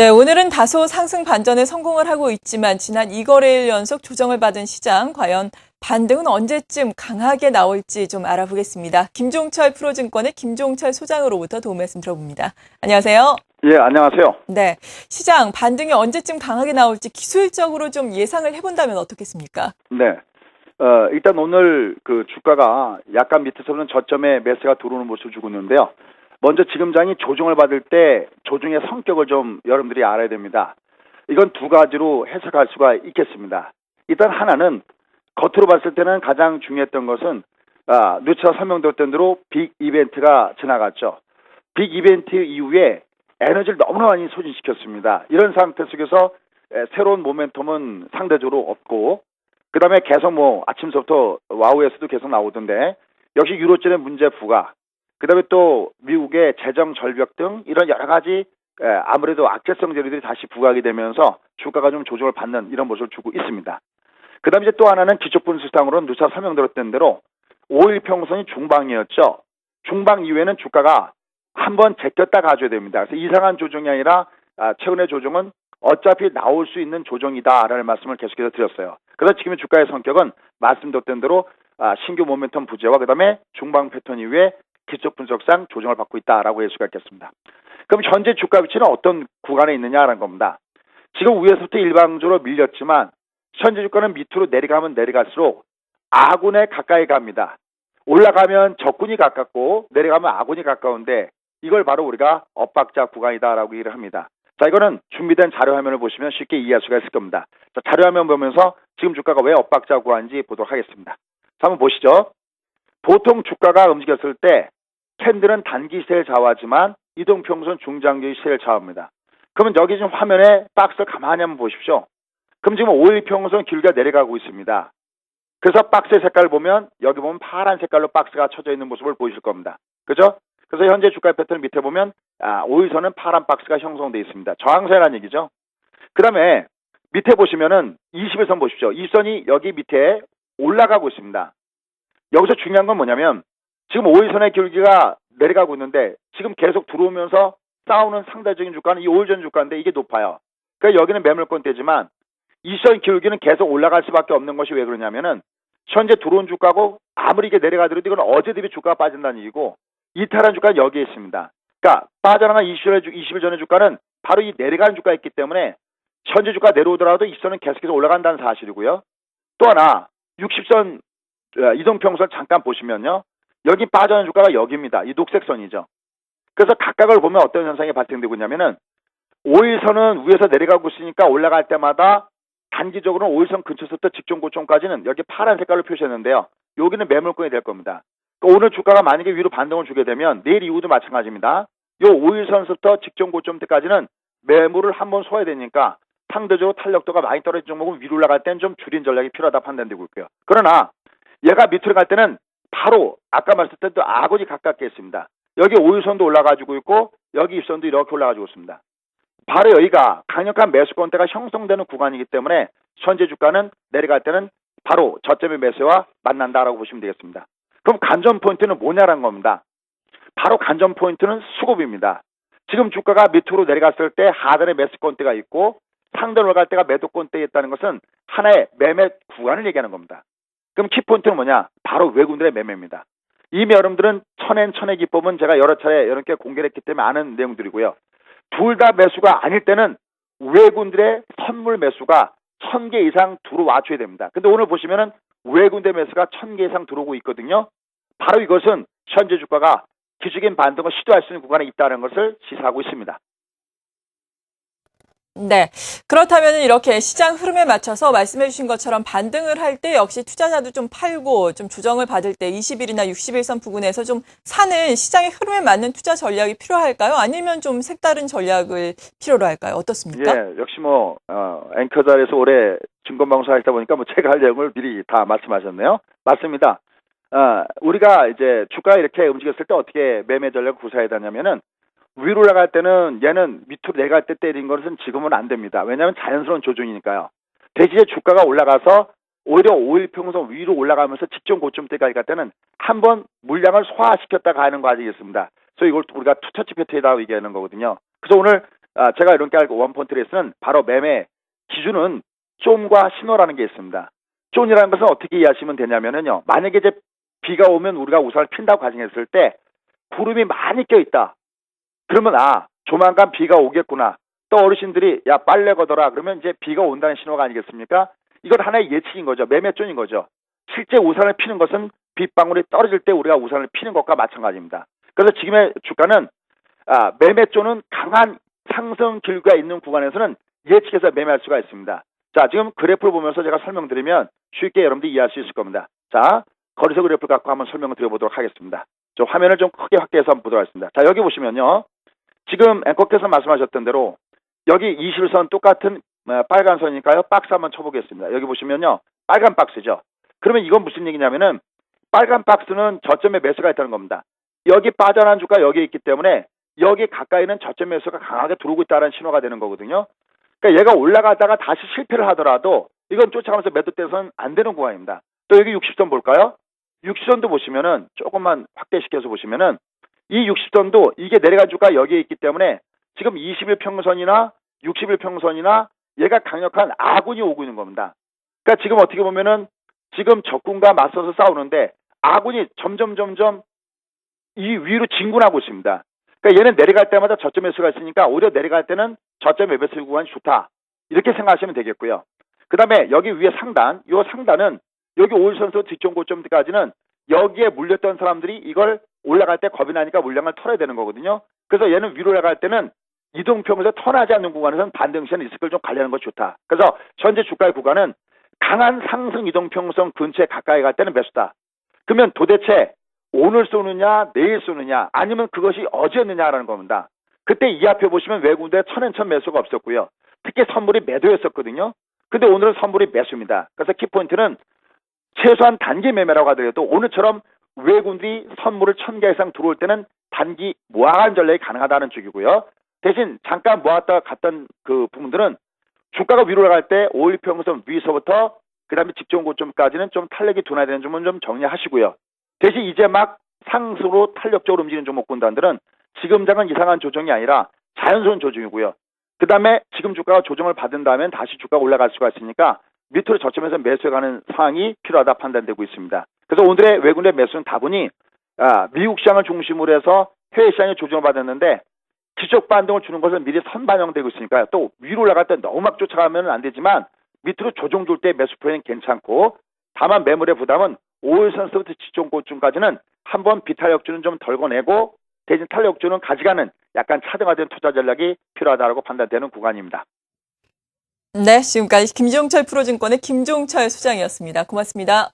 네, 오늘은 다소 상승 반전에 성공을 하고 있지만 지난 2거래일 연속 조정을 받은 시장, 과연 반등은 언제쯤 강하게 나올지 좀 알아보겠습니다. 김종철 프로증권의 김종철 소장으로부터 도움 말씀 들어봅니다. 안녕하세요. 예, 안녕하세요. 네, 시장 반등이 언제쯤 강하게 나올지 기술적으로 좀 예상을 해본다면 어떻겠습니까? 네. 일단 오늘 그 주가가 약간 밑에서는 저점에 매수가 들어오는 모습을 주고 있는데요. 먼저 지금 장이 조정을 받을 때 조정의 성격을 좀 여러분들이 알아야 됩니다. 이건 두 가지로 해석할 수가 있겠습니다. 일단 하나는 겉으로 봤을 때는 가장 중요했던 것은 누차 설명드렸던 대로 빅 이벤트가 지나갔죠. 빅 이벤트 이후에 에너지를 너무나 많이 소진시켰습니다. 이런 상태 속에서 새로운 모멘텀은 상대적으로 없고, 그 다음에 계속 아침서부터 와우에서도 계속 나오던데, 역시 유로존의 문제 부과, 그 다음에 또 미국의 재정 절벽 등 이런 여러 가지 아무래도 악재성 재료들이 다시 부각이 되면서 주가가 좀 조정을 받는 이런 모습을 주고 있습니다. 그 다음에 이제 또 하나는 기초분수상으로는 누차 설명드렸던 대로 5일 평선이 중방이었죠. 중방 이후에는 주가가 한번 제꼈다 가줘야 됩니다. 그래서 이상한 조정이 아니라 최근의 조정은 어차피 나올 수 있는 조정이다라는 말씀을 계속해서 드렸어요. 그래서 지금의 주가의 성격은 말씀드렸던 대로 신규 모멘텀 부재와 그 다음에 중방 패턴 이후에 기초 분석상 조정을 받고 있다라고 할 수가 있겠습니다. 그럼 현재 주가 위치는 어떤 구간에 있느냐라는 겁니다. 지금 위에서부터 일방적으로 밀렸지만 현재 주가는 밑으로 내려가면 내려갈수록 아군에 가까이 갑니다. 올라가면 적군이 가깝고 내려가면 아군이 가까운데 이걸 바로 우리가 엇박자 구간이다라고 얘기를 합니다. 자, 이거는 준비된 자료 화면을 보시면 쉽게 이해할 수가 있을 겁니다. 자, 자료 화면 보면서 지금 주가가 왜 엇박자 구간인지 보도록 하겠습니다. 자, 한번 보시죠. 보통 주가가 움직였을 때 캔들은 단기 시세를 좌우하지만 이동평선 중장기 시세를 좌우합니다. 그러면 여기 지금 화면에 박스를 가만히 한번 보십시오. 그럼 지금 5일 평선 길게 내려가고 있습니다. 그래서 박스의 색깔을 보면 여기 보면 파란 색깔로 박스가 쳐져 있는 모습을 보이실 겁니다. 그죠? 그래서 현재 주가 패턴 밑에 보면 5일선은 파란 박스가 형성되어 있습니다. 저항선이라는 얘기죠. 그 다음에 밑에 보시면은 21선 보십시오. 이 선이 여기 밑에 올라가고 있습니다. 여기서 중요한 건 뭐냐면 지금 5일선의 길기가 내려가고 있는데 지금 계속 들어오면서 싸우는 상대적인 주가는 이 5일 전 주가인데 이게 높아요. 그러니까 여기는 매물권대지만 이 선 기울기는 계속 올라갈 수밖에 없는 것이 왜 그러냐면은 현재 들어온 주가고 아무리 이게 내려가더라도 이건 어제 대비 주가가 빠진다는 얘기고 이탈한 주가는 여기에 있습니다. 그러니까 빠져나간 20일 전의 주가는 바로 이 내려가는 주가에 있기 때문에 현재 주가 내려오더라도 이 선은 계속해서 올라간다는 사실이고요. 또 하나 60선 이동평선 잠깐 보시면요. 여기 빠져나간 주가가 여기입니다. 이 녹색 선이죠. 그래서 각각을 보면 어떤 현상이 발생되고 있냐면은 5일선은 위에서 내려가고 있으니까 올라갈 때마다 단기적으로는 5일선 근처부터 직전 고점까지는 여기 파란 색깔로 표시했는데요. 여기는 매물권이 될 겁니다. 그러니까 오늘 주가가 만약에 위로 반등을 주게 되면 내일 이후도 마찬가지입니다. 요 5일선부터 직전 고점 때까지는 매물을 한번 쏘아야 되니까 상대적으로 탄력도가 많이 떨어진 종목은 위로 올라갈 때는 좀 줄인 전략이 필요하다 판단되고 있고요. 그러나 얘가 밑으로 갈 때는 바로 아까 말씀드렸던 또 아군이 가깝게 있습니다. 여기 5일선도 올라가지고 있고 여기 입선도 이렇게 올라가지고 있습니다. 바로 여기가 강력한 매수권대가 형성되는 구간이기 때문에 현재 주가는 내려갈 때는 바로 저점의 매수와 만난다라고 보시면 되겠습니다. 그럼 관전 포인트는 뭐냐라는 겁니다. 바로 관전 포인트는 수급입니다. 지금 주가가 밑으로 내려갔을 때 하단에 매수권대가 있고 상단으로 올라갈 때가 매도권대에 있다는 것은 하나의 매매 구간을 얘기하는 겁니다. 그럼 키포인트는 뭐냐? 바로 외국인들의 매매입니다. 이미 여러분들은 천의 기법은 제가 여러 차례 여러분께 공개를 했기 때문에 아는 내용들이고요. 둘 다 매수가 아닐 때는 외국인들의 선물 매수가 1000개 이상 들어와 줘야 됩니다. 근데 오늘 보시면은 외국인들 매수가 1000개 이상 들어오고 있거든요. 바로 이것은 현재 주가가 기술적인 반등을 시도할 수 있는 구간에 있다는 것을 시사하고 있습니다. 네. 그렇다면 이렇게 시장 흐름에 맞춰서 말씀해 주신 것처럼 반등을 할 때 역시 투자자도 좀 팔고 좀 조정을 받을 때 20일이나 60일선 부근에서 좀 사는 시장의 흐름에 맞는 투자 전략이 필요할까요? 아니면 좀 색다른 전략을 필요로 할까요? 어떻습니까? 예, 역시 앵커 자리에서 오래 증권방송 하시다 보니까 제가 할 내용을 미리 다 말씀하셨네요. 맞습니다. 우리가 이제 주가 이렇게 움직였을 때 어떻게 매매 전략을 구사해야 되냐면은 위로 올라갈 때는 얘는 밑으로 내려갈 때 때린 것은 지금은 안 됩니다. 왜냐하면 자연스러운 조정이니까요. 대신에 주가가 올라가서 오히려 5일 평선 위로 올라가면서 직전 고점대까지 갈 때는 한번 물량을 소화시켰다 가는 과정이 있습니다. 그래서 이걸 우리가 투터치 패턴이라고 얘기하는 거거든요. 그래서 오늘 제가 이렇게 알고 원포인트레이스는 바로 매매 기준은 존과 신호라는 게 있습니다. 존이라는 것은 어떻게 이해하시면 되냐면요. 만약에 이제 비가 오면 우리가 우산을 핀다고 가정했을 때 구름이 많이 껴있다. 그러면 조만간 비가 오겠구나. 또 어르신들이 야 빨래 걷어라. 그러면 이제 비가 온다는 신호가 아니겠습니까? 이건 하나의 예측인 거죠. 매매존인 거죠. 실제 우산을 피는 것은 빗방울이 떨어질 때 우리가 우산을 피는 것과 마찬가지입니다. 그래서 지금의 주가는 매매존은 강한 상승 기류가 있는 구간에서는 예측해서 매매할 수가 있습니다. 자, 지금 그래프를 보면서 제가 설명드리면 쉽게 여러분들이 이해할 수 있을 겁니다. 자, 거리세 그래프를 갖고 한번 설명을 드려보도록 하겠습니다. 저 화면을 좀 크게 확대해서 한번 보도록 하겠습니다. 자, 여기 보시면요. 지금 앵커께서 말씀하셨던 대로 여기 21선 똑같은 빨간 선이니까요. 박스 한번 쳐보겠습니다. 여기 보시면요. 빨간 박스죠. 그러면 이건 무슨 얘기냐면은 빨간 박스는 저점에 매수가 있다는 겁니다. 여기 빠져나간 주가 여기에 있기 때문에 여기 가까이는 저점 매수가 강하게 들어오고 있다는 신호가 되는 거거든요. 그러니까 얘가 올라가다가 다시 실패를 하더라도 이건 쫓아가면서 매도돼서는 안 되는 구간입니다. 또 여기 60선 볼까요? 60선도 보시면은 조금만 확대시켜서 보시면은 이 60선도 이게 내려간 주가 여기에 있기 때문에 지금 20일 평선이나 60일 평선이나 얘가 강력한 아군이 오고 있는 겁니다. 그러니까 지금 어떻게 보면은 지금 적군과 맞서서 싸우는데 아군이 점점 이 위로 진군하고 있습니다. 그러니까 얘는 내려갈 때마다 저점 매수가 있으니까 오히려 내려갈 때는 저점 매수 구간이 좋다. 이렇게 생각하시면 되겠고요. 그 다음에 여기 위에 상단, 이 상단은 여기 5일선에서 뒤쪽 고점까지는 여기에 물렸던 사람들이 이걸 올라갈 때 겁이 나니까 물량을 털어야 되는 거거든요. 그래서 얘는 위로 올라갈 때는 이동평에서 턴하지 않는 구간에서는 반등시한 리스크를 좀 관리하는 것이 좋다. 그래서 현재 주가의 구간은 강한 상승 이동평선 근처에 가까이 갈 때는 매수다. 그러면 도대체 오늘 쏘느냐 내일 쏘느냐 아니면 그것이 어제였느냐라는 겁니다. 그때 이 앞에 보시면 외국인들 천엔천 매수가 없었고요. 특히 선물이 매도였었거든요. 근데 오늘은 선물이 매수입니다. 그래서 키포인트는 최소한 단기 매매라고 하더라도 오늘처럼 외국인들이 선물을 1000개 이상 들어올 때는 단기 모아간 전략이 가능하다는 쪽이고요. 대신 잠깐 모았다가 갔던 그 부분들은 주가가 위로 올라갈 때 5일 평선 위서부터 그 다음에 직전 고점까지는 좀 탄력이 둔화되는 점은 좀 정리하시고요. 대신 이제 막 상승으로 탄력적으로 움직이는 종목 군단들은 지금 장은 이상한 조정이 아니라 자연스러운 조정이고요. 그 다음에 지금 주가가 조정을 받은 다음엔 다시 주가가 올라갈 수가 있으니까 밑으로 저점에서 매수해가는 상황이 필요하다 판단되고 있습니다. 그래서 오늘의 외국인의 매수는 다분히 미국 시장을 중심으로 해서 해외 시장이 조정을 받았는데 지적 반등을 주는 것은 미리 선반영되고 있으니까요. 또 위로 올라갈 때 너무 막 쫓아가면 안 되지만 밑으로 조정 줄 때 매수 표현은 괜찮고 다만 매물의 부담은 5일선서부터 지적 고점까지는 한번 비탄력주는 좀 덜어내고 대신 탄력주는 가져가는 약간 차등화된 투자 전략이 필요하다고 판단되는 구간입니다. 네, 지금까지 김종철 프로증권의 김종철 소장이었습니다. 고맙습니다.